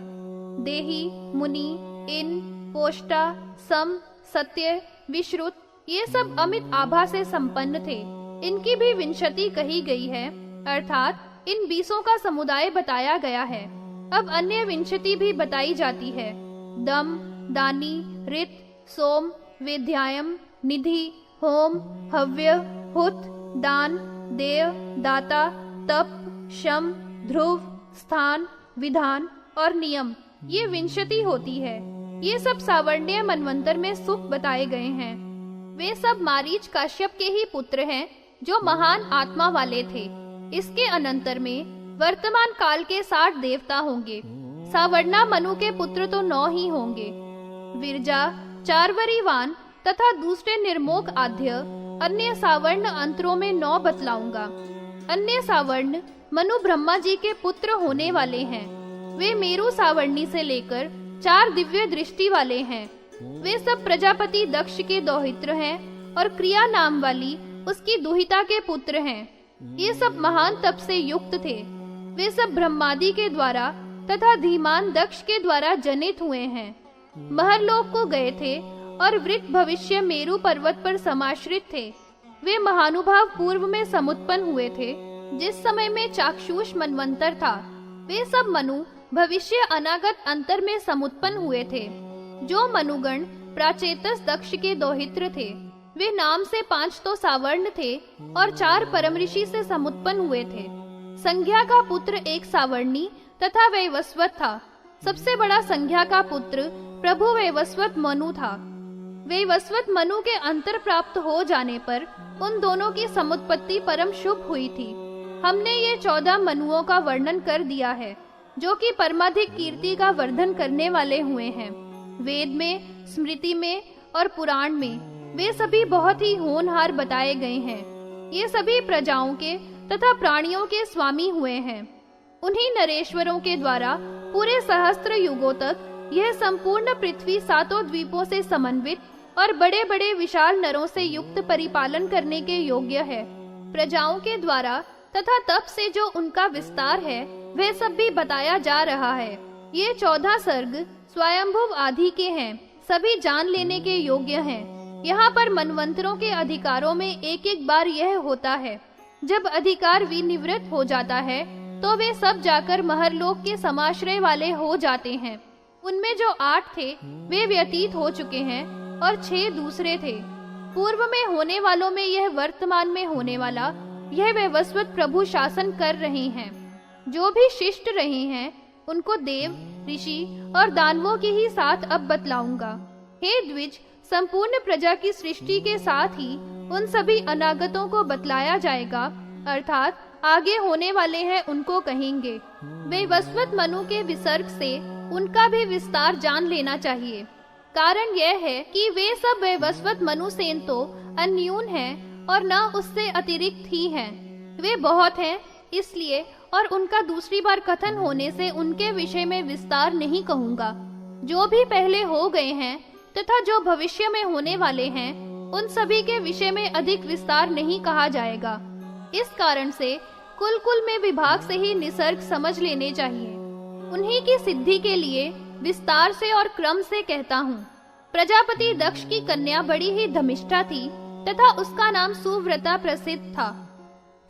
देही, मुनि, इन, पोष्टा, सम, सत्य, विश्रुत, ये सब अमित आभा से संपन्न थे। इनकी भी विंशति कही गई है, अर्थात इन 20 का समुदाय बताया गया है। अब अन्य विंशति भी बताई जाती है: दम, दानी, रित, सोम, वेद्यायम, निधि, होम, हव्य, हुत, दान, देय, दाता, तप, शम, ध्रुव, स्थान, विधान और नियम। ये विंशति होती है। ये सब सावर्ण्य मनवंतर में सुख बताए गए हैं। वे सब मारीच काश्यप के ही पुत्र हैं जो महान आत्मा वाले थे। इसके अनंतर में वर्तमान काल के 60 देवता होंगे। सावर्णा मनु के पुत्र तो 9 ही होंगे: विरजा, चारवरीवान तथा दूसरे निर्मोक आद्य। अन्य सावर्ण अंतरों में 9 बतलाऊंगा। अन्य सावर्ण मनु ब्रह्मा जी के पुत्र होने वाले हैं। वे मेरु सावर्णी से लेकर 4 दिव्य दृष्टि वाले हैं। वे सब प्रजापति दक्ष के दौहित्र हैं और क्रिया नाम वाली उसकी दुहिता के पुत्र हैं। ये सब महान तप से युक्त थे। वे सब ब्रह्मादि के द्वारा तथा धीमान दक्ष के द्वारा जनित हुए हैं। महरलोक को गए थे और वृत भविष्य मेरु पर्वत पर समाश्रित थे। वे महानुभाव पूर्व में समुत्पन्न हुए थे, जिस समय में चाक्षुष मनवंतर था। वे सब मनु भविष्य अनागत अंतर में समुत्पन्न हुए थे। जो मनुगण प्राचेतस दक्ष के दौहित्र थे, वे नाम से 5 तो सावर्ण थे और 4 परम ऋषि से समुत्पन्न हुए थे। संज्ञा का पुत्र एक सावर्णी तथा वैवस्वत था। सबसे बड़ा संज्ञा का पुत्र प्रभु वैवस्वत मनु था। वैवस्वत मनु के अंतर प्राप्त हो जाने पर उन दोनों की समुत्पत्ति परम शुभ हुई थी। हमने ये 14 मनुओं का वर्णन कर दिया है, जो कि परमाधिक कीर्ति का वर्धन करने वाले हुए हैं। वेद में, स्मृति में और पुराण में वे सभी बहुत ही होनहार बताए गए हैं। ये सभी प्रजाओं के तथा प्राणियों के स्वामी हुए हैं। उन्हीं नरेश्वरों के द्वारा पूरे सहस्त्र युगों तक यह संपूर्ण पृथ्वी 7 द्वीपों से समन्वित और बड़े बड़े विशाल नरों से युक्त परिपालन करने के योग्य है। प्रजाओं के द्वारा तथा तप से जो उनका विस्तार है वह सब भी बताया जा रहा है। ये 14 सर्ग स्वयंभुव आदि के हैं, सभी जान लेने के योग्य हैं। यहाँ पर मनवंतरों के अधिकारों में एक एक बार यह होता है, जब अधिकार विनिवृत्त हो जाता है तो वे सब जाकर महरलोक के समाश्रय वाले हो जाते हैं। उनमें जो 8 थे वे व्यतीत हो चुके हैं और 6 दूसरे थे। पूर्व में होने वालों में यह वर्तमान में होने वाला यह वैवस्वत प्रभु शासन कर रहे हैं। जो भी शिष्ट रहे हैं उनको देव, ऋषि और दानवों के ही साथ अब बतलाऊंगा। हे द्विज, संपूर्ण प्रजा की सृष्टि के साथ ही उन सभी अनागतों को बतलाया जाएगा, अर्थात आगे होने वाले हैं उनको कहेंगे। वैवस्वत मनु के विसर्ग से उनका भी विस्तार जान लेना चाहिए। कारण यह है कि वे सब वैवस्वत मनु सेन तो अन्यून हैं और न उससे अतिरिक्त ही हैं। वे बहुत हैं इसलिए, और उनका दूसरी बार कथन होने से उनके विषय में विस्तार नहीं कहूँगा। जो भी पहले हो गए हैं तथा जो भविष्य में होने वाले हैं, उन सभी के विषय में अधिक विस्तार नहीं कहा जाएगा। इस कारण से कुल में विभाग से ही निसर्ग समझ लेने चाहिए। उन्हीं की सिद्धि के लिए विस्तार से और क्रम से कहता हूँ। प्रजापति दक्ष की कन्या बड़ी ही धमिष्ठा थी तथा उसका नाम सुव्रता प्रसिद्ध था।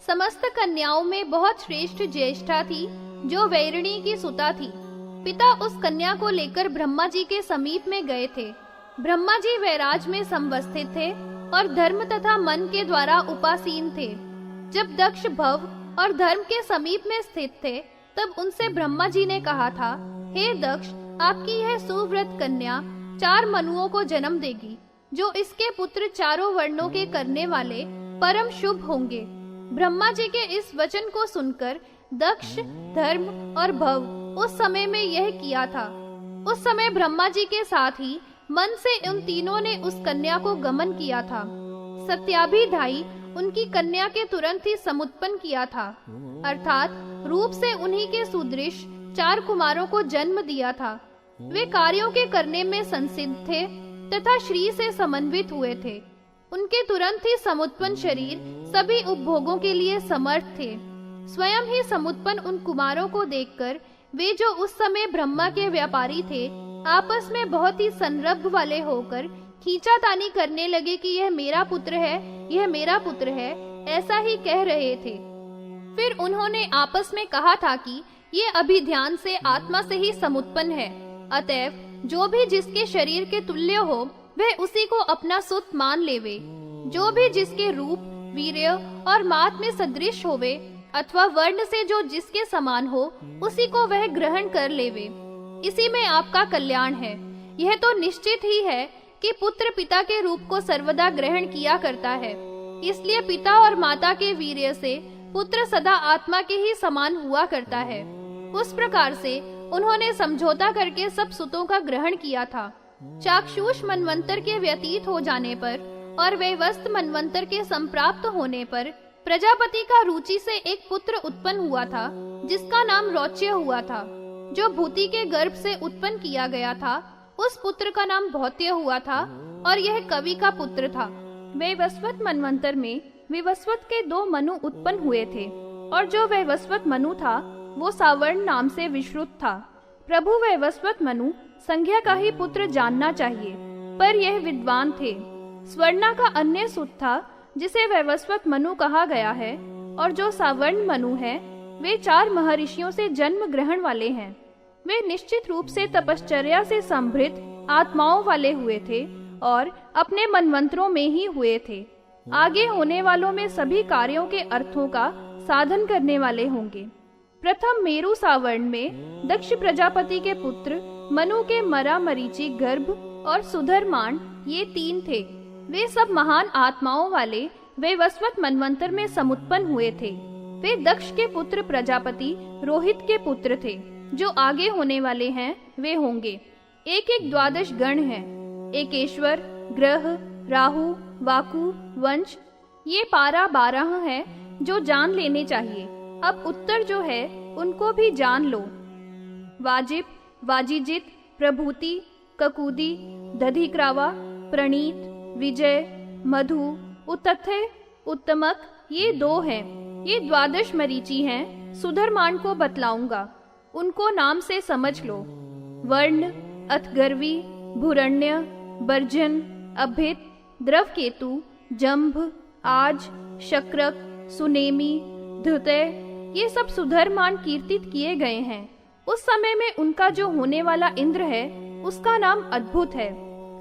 समस्त कन्याओं में बहुत श्रेष्ठ ज्येष्ठा थी, जो वैरिणी की सुता थी। पिता उस कन्या को लेकर ब्रह्मा जी के समीप में गए थे। ब्रह्मा जी वैराज में संवस्थित थे और धर्म तथा मन के द्वारा उपासीन थे। जब दक्ष भव और धर्म के समीप में स्थित थे, तब उनसे ब्रह्मा जी ने कहा था, हे दक्ष, आपकी यह सुव्रत कन्या 4 मनुओं को जन्म देगी, जो इसके पुत्र चारों वर्णों के करने वाले परम शुभ होंगे। ब्रह्मा जी के इस वचन को सुनकर दक्ष, धर्म और भव उस समय में यह किया था। उस समय ब्रह्मा जी के साथ ही मन से उन तीनों ने उस कन्या को गमन किया था। सत्याभिधाई उनकी कन्या के तुरंत ही समुत्पन्न किया था, अर्थात रूप से उन्हीं के सुदृश 4 कुमारों को जन्म दिया था। वे कार्यों के करने में संसिद्ध थे तथा श्री से समन्वित हुए थे। उनके तुरंत ही समुत्पन्न शरीर सभी उपभोगों के लिए समर्थ थे। स्वयं ही समुत्पन्न उन कुमारों को देखकर वे, जो उस समय ब्रह्मा के व्यापारी थे, आपस में बहुत ही संरभ वाले होकर खींचातानी करने लगे कि यह मेरा पुत्र है, यह मेरा पुत्र है, ऐसा ही कह रहे थे। फिर उन्होंने आपस में कहा था कि ये अभिध्यान से आत्मा से ही समुत्पन्न है, अतएव जो भी जिसके शरीर के तुल्य हो वह उसी को अपना सुत मान लेवे। जो भी जिसके रूप, वीर्य और मात में सदृश होवे अथवा वर्ण से जो जिसके समान हो, उसी को वह ग्रहण कर लेवे। इसी में आपका कल्याण है। यह तो निश्चित ही है कि पुत्र पिता के रूप को सर्वदा ग्रहण किया करता है, इसलिए पिता और माता के वीर्य से पुत्र सदा आत्मा के ही समान हुआ करता है। उस प्रकार से उन्होंने समझौता करके सब सुतों का ग्रहण किया था। चाक्षुष मनवंतर के व्यतीत हो जाने पर और वैवस्त मनवंतर के संप्राप्त होने पर प्रजापति का रुचि से एक पुत्र उत्पन्न हुआ था, जिसका नाम रौच्य हुआ था। जो भूति के गर्भ से उत्पन्न किया गया था, उस पुत्र का नाम भौत्य हुआ था और यह कवि का पुत्र था। वैवस्वत मनवंतर में विवस्वत के 2 मनु उत्पन्न हुए थे, और जो वैवस्वत मनु था वो सावर्ण नाम से विश्रुत था। प्रभु वैवस्वत मनु संज्ञा का ही पुत्र जानना चाहिए, पर यह विद्वान थे। स्वर्णा का अन्य सुत था, जिसे वैवस्वत मनु कहा गया है, और जो सावर्ण मनु है वे 4 महर्षियों से जन्म ग्रहण वाले हैं। वे निश्चित रूप से तपश्चर्या से संभृत आत्माओं वाले हुए थे और अपने मनवंतरों में ही हुए थे। आगे होने वालों में सभी कार्यों के अर्थों का साधन करने वाले होंगे। प्रथम मेरु सावर्ण में दक्ष प्रजापति के पुत्र मनु के मरा, मरीचि, गर्भ और सुधर्मान ये 3 थे। वे सब महान आत्माओं वाले वैवस्वत मनवंतर में समुत्पन्न हुए थे। वे दक्ष के पुत्र प्रजापति रोहित के पुत्र थे। जो आगे होने वाले हैं वे होंगे। एक 12 गण हैं। एकेश्वर, ग्रह, राहु, वाकु, वंश, ये पारा 12 हैं जो जान लेने चाहिए। अब उत्तर जो है उनको भी जान लो। वाजिब, वाजिजित, प्रभूति, ककुदी, दधिक्रावा, प्रणीत, विजय, मधु, उत्तथे, उत्तमक, ये 2 हैं। ये 12 मरीचि हैं। सुधर्मान को बतलाऊंगा, उनको नाम से समझ लो। वर्ण, अथगर्वी, भूरण्य, बर्जन, अभित, द्रवकेतु, जंभ, आज, शक्रक, सुनेमी, धुतय, ये सब सुधर्मान कीर्तित किए गए हैं। उस समय में उनका जो होने वाला इंद्र है उसका नाम अद्भुत है।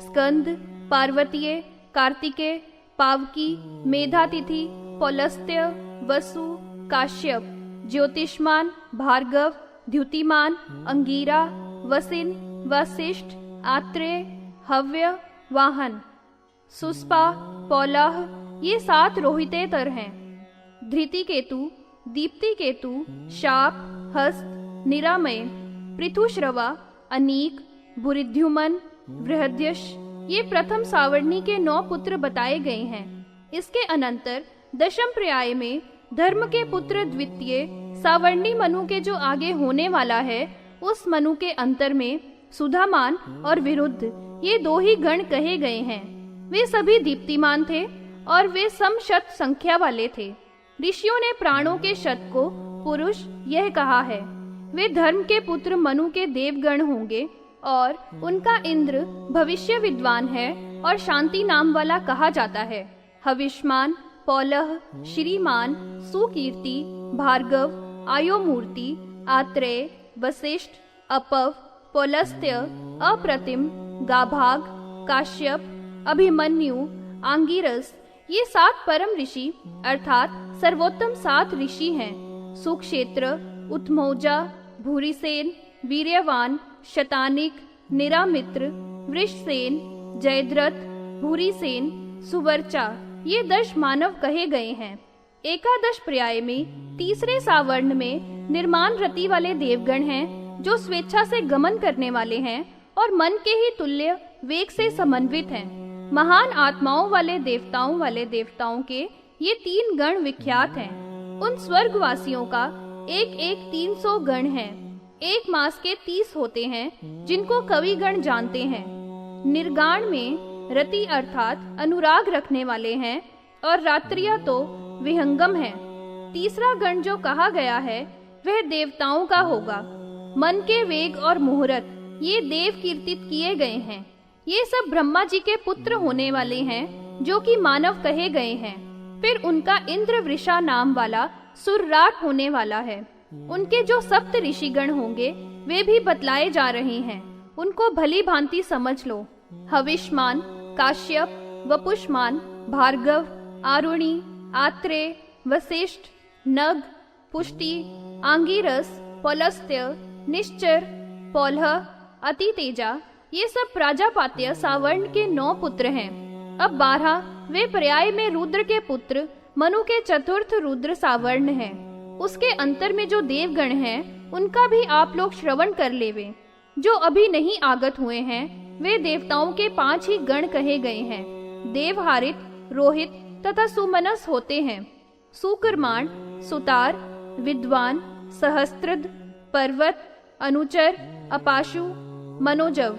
स्कंद, पार्वतीय, कार्तिकेय, पावकी, मेधातिथि, पौलस्त्य, वसु, काश्यप, ज्योतिष्मान, भार्गव, द्युतिमान, अंगीरा, वसिन, वशिष्ठ, आत्रेय, हव्य, वाहन, सुस्पा, पौलह, ये 7 रोहितेतर हैं। धृतिकेतु, दीप्ति केतु, शाप, हस्त, निरामय, पृथुश्रवा, अनीक, बुरिद्युमन, बृहद्यश, ये प्रथम सावर्णी के 9 पुत्र बताए गए हैं। इसके अनंतर दशम पर्याय में धर्म के पुत्र द्वितीय सावर्णी मनु के जो आगे होने वाला है, उस मनु के अंतर में सुधामान और विरुद्ध ये 2 ही गण कहे गए हैं। वे सभी दीप्तिमान थे और वे समशत संख्या वाले थे। ऋषियों ने प्राणों के शत को पुरुष यह कहा है। वे धर्म के पुत्र मनु के देवगण होंगे और उनका इंद्र भविष्य विद्वान है और शांति नाम वाला कहा जाता है। हविष्मान, पौलह, श्रीमान, सुकीर्ति, भार्गव, आयोमूर्ति, आत्रेय, वशिष्ठ, अपव, पौलस्त्य, अप्रतिम, गाभाग, काश्यप, अभिमन्यु, आंगिरस, ये 7 परम ऋषि अर्थात सर्वोत्तम 7 ऋषि हैं। सुक्षेत्र, उत्मौजा, भूरिसेन, वीर्यवान, शतानिक, निरामित्र, वृषसेन, जयद्रथ, भूरिसेन, सुवर्चा, ये 10 मानव कहे गए हैं। एकादश पर्याय में तीसरे सावर्ण में निर्माण रति वाले देवगण हैं, जो स्वेच्छा से गमन करने वाले हैं और मन के ही तुल्य वेग से समन्वित हैं। महान आत्माओं वाले देवताओं के ये 3 गण विख्यात हैं। उन स्वर्गवासियों का एक 300 गण है। एक मास के 30 होते हैं, जिनको कवि गण जानते हैं। निर्गाण में रति अर्थात अनुराग रखने वाले हैं और रात्रिया तो विहंगम है। तीसरा गण जो कहा गया है वह देवताओं का होगा। मन के वेग और मुहूर्त ये देव कीर्तित किए गए हैं। ये सब ब्रह्मा जी के पुत्र होने वाले हैं, जो कि मानव कहे गए हैं। फिर उनका इंद्र वृषा नाम वाला सुरराट होने वाला है। उनके जो 7 ऋषिगण होंगे वे भी बतलाए जा रहे हैं। उनको भली भांति समझ लो। हविष्मान, काश्यप, वपुष्मान, भार्गव, आरुणि, आत्रेय, वशिष्ठ, नग, पुष्टि, आंगिरस, पौलस्त्य, निश्चर, पौलह, अतितेजा, ये सब प्राजापात्य सावर्ण के 9 पुत्र हैं। अब 12 वे पर्याय में रुद्र के पुत्र मनु के चतुर्थ रुद्र सावर्ण हैं। उसके अंतर में जो देवगण हैं, उनका भी आप लोग श्रवण कर लेवे। जो अभी नहीं आगत हुए हैं, वे देवताओं के 5 ही गण कहे गए हैं। देवहारित, रोहित तथा सुमनस होते हैं। सुकर्माण, सुतार, विद्वान, सहस्त्रध, पर्वत, अनुचर, अपाशु, मनोजव,